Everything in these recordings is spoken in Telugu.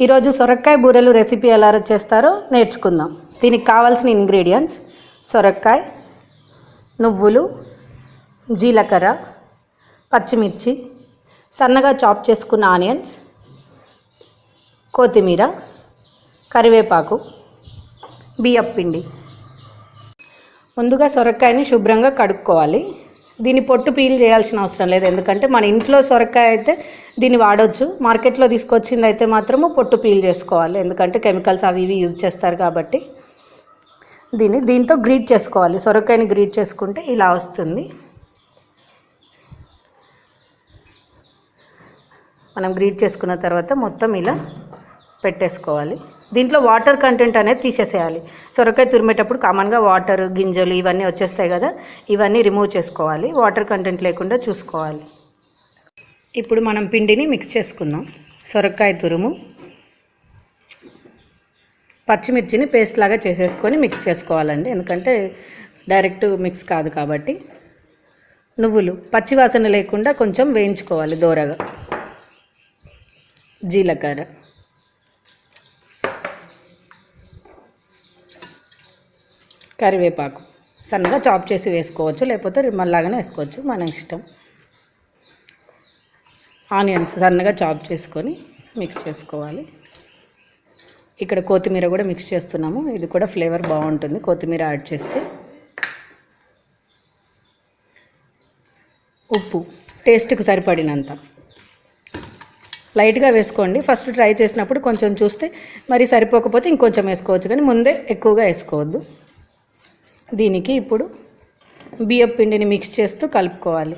ఈరోజు సొరకాయ బూరెలు రెసిపీ ఎలా చేస్తారో నేర్చుకుందాం. దీనికి కావాల్సిన ఇంగ్రీడియంట్స్: సొరకాయ, నువ్వులు, జీలకర్ర, పచ్చిమిర్చి, సన్నగా చాప్ చేసుకున్న ఆనియన్స్, కొత్తిమీర, కరివేపాకు, బియ్యపు పిండి. ముందుగా సొరకాయని శుభ్రంగా కడుక్కోవాలి. దీన్ని పొట్టు పీల్ చేయాల్సిన అవసరం లేదు, ఎందుకంటే మన ఇంట్లో సొరకాయ అయితే దీన్ని వాడవచ్చు. మార్కెట్లో తీసుకొచ్చింది అయితే మాత్రము పొట్టు పీల్ చేసుకోవాలి, ఎందుకంటే కెమికల్స్ అవి ఇవి యూజ్ చేస్తారు కాబట్టి. దీంతో గ్రీట్ చేసుకోవాలి. సొరకాయని గ్రీట్ చేసుకుంటే ఇలా వస్తుంది. మనం గ్రీట్ చేసుకున్న తర్వాత మొత్తం ఇలా పెట్టేసుకోవాలి. దీంట్లో వాటర్ కంటెంట్ అనేది తీసేసేయాలి. సొరకాయ తురిమేటప్పుడు కామన్గా వాటర్, గింజలు ఇవన్నీ వచ్చేస్తాయి కదా, ఇవన్నీ రిమూవ్ చేసుకోవాలి. వాటర్ కంటెంట్ లేకుండా చూసుకోవాలి. ఇప్పుడు మనం పిండిని మిక్స్ చేసుకుందాం. సొరకాయ తురుము, పచ్చిమిర్చిని పేస్ట్ లాగా చేసేసుకొని మిక్స్ చేసుకోవాలండి, ఎందుకంటే డైరెక్ట్ మిక్స్ కాదు కాబట్టి. నువ్వులు పచ్చివాసన లేకుండా కొంచెం వేయించుకోవాలి దోరగా. జీలకర్ర, కరివేపాకు సన్నగా చాప్ చేసి వేసుకోవచ్చు, లేకపోతే రిమ్మల్లాగానే వేసుకోవచ్చు, మన ఇష్టం. ఆనియన్స్ సన్నగా చాప్ చేసుకొని మిక్స్ చేసుకోవాలి. ఇక్కడ కొత్తిమీర కూడా మిక్స్ చేస్తున్నాము, ఇది కూడా ఫ్లేవర్ బాగుంటుంది కొత్తిమీర యాడ్ చేస్తే. ఉప్పు టేస్ట్కి సరిపడినంత లైట్గా వేసుకోండి. ఫస్ట్ ట్రై చేసినప్పుడు కొంచెం చూస్తే మరి సరిపోకపోతే ఇంకొంచెం వేసుకోవచ్చు, కానీ ముందే ఎక్కువగా వేసుకోవద్దు. దీనికి ఇప్పుడు బియ్యపు పిండిని మిక్స్ చేస్తూ కలుపుకోవాలి.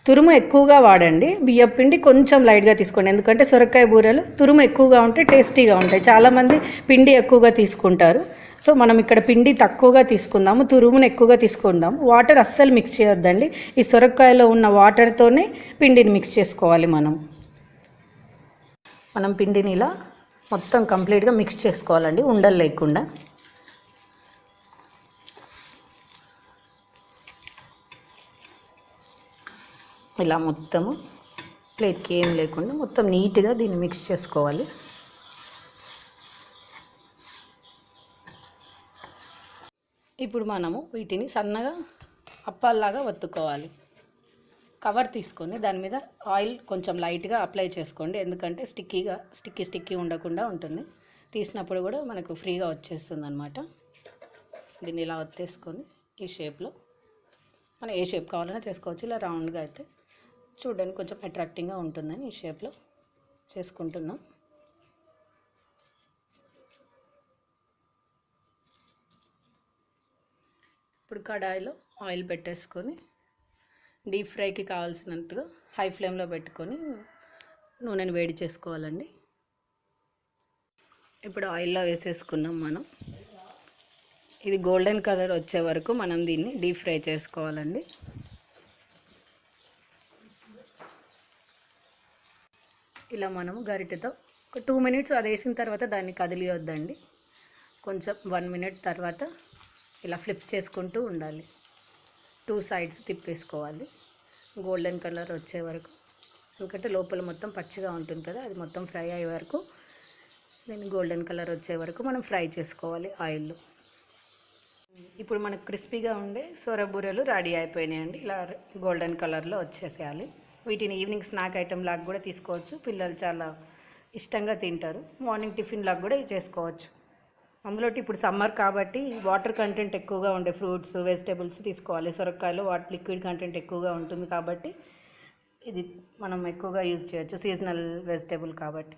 తురుము ఎక్కువగా వాడండి, బియ్యపు పిండి కొంచెం లైట్గా తీసుకోండి, ఎందుకంటే సొరకాయ బూరెలు తురుము ఎక్కువగా ఉంటే టేస్టీగా ఉంటాయి. చాలామంది పిండి ఎక్కువగా తీసుకుంటారు, సో మనం ఇక్కడ పిండి తక్కువగా తీసుకుందాము, తురుమును ఎక్కువగా తీసుకుందాము. వాటర్ అస్సలు మిక్స్ చేయొద్దండి, ఈ సొరకాయలో ఉన్న వాటర్తోనే పిండిని మిక్స్ చేసుకోవాలి. మనం పిండిని ఇలా మొత్తం కంప్లీట్గా మిక్స్ చేసుకోవాలండి, ఉండలు లేకుండా. ఇలా మొత్తము ప్లేట్కి ఏం లేకుండా మొత్తం నీట్గా దీన్ని మిక్స్ చేసుకోవాలి. ఇప్పుడు మనము వీటిని సన్నగా అప్పాల్లాగా వత్తుకోవాలి. కవర్ తీసుకొని దాని మీద ఆయిల్ కొంచెం లైట్గా అప్లై చేసుకోండి, ఎందుకంటే స్టిక్కీ ఉండకుండా ఉంటుంది. తీసినప్పుడు కూడా మనకు ఫ్రీగా వచ్చేస్తుంది అన్నమాట. దీన్ని ఇలా వత్తేసుకొని ఈ షేప్లో మనం ఏ షేప్ కావాలన్నా చేసుకోవచ్చు. ఇలా రౌండ్గా అయితే చూడడానికి కొంచెం అట్రాక్టింగ్గా ఉంటుందని ఈ షేప్లో చేసుకుంటున్నాం. ఇప్పుడు కడాయిలో ఆయిల్ పెట్టేసుకొని డీప్ ఫ్రైకి కావాల్సినట్టుగా హై ఫ్లేమ్లో పెట్టుకొని నూనెని వేడి చేసుకోవాలండి. ఇప్పుడు ఆయిల్లో వేసేసుకున్నాం మనం. ఇది గోల్డెన్ కలర్ వచ్చే వరకు మనం దీన్ని డీప్ ఫ్రై చేసుకోవాలండి. ఇలా మనము గరిటెతో ఒక 2 మినిట్స్ అది వేసిన తర్వాత దాన్ని కదిలియొద్దండి. కొంచెం 1 మినిట్ తర్వాత ఇలా ఫ్లిప్ చేసుకుంటూ ఉండాలి. 2 సైడ్స్ తిప్పేసుకోవాలి గోల్డెన్ కలర్ వచ్చే వరకు, ఎందుకంటే లోపల మొత్తం పచ్చిగా ఉంటుంది కదా, అది మొత్తం ఫ్రై అయ్యే వరకు దీన్ని గోల్డెన్ కలర్ వచ్చే వరకు మనం ఫ్రై చేసుకోవాలి ఆయిల్లో. ఇప్పుడు మనకు క్రిస్పీగా ఉండే సొర బూరెలు రెడీ అయిపోయినాయండి. ఇలా గోల్డెన్ కలర్లో వచ్చేసేయాలి. వీటిని ఈవినింగ్ స్నాక్ ఐటెం లాగా కూడా తీసుకోవచ్చు, పిల్లలు చాలా ఇష్టంగా తింటారు. మార్నింగ్ టిఫిన్ లాగా కూడా చేసుకోవచ్చు. అందులో ఇప్పుడు సమ్మర్ కాబట్టి వాటర్ కంటెంట్ ఎక్కువగా ఉండే ఫ్రూట్స్, వెజిటేబుల్స్ తీసుకోవాలి. సొరకాయలో లిక్విడ్ కంటెంట్ ఎక్కువగా ఉంటుంది కాబట్టి ఇది మనం ఎక్కువగా యూజ్ చేయొచ్చు, సీజనల్ వెజిటేబుల్ కాబట్టి.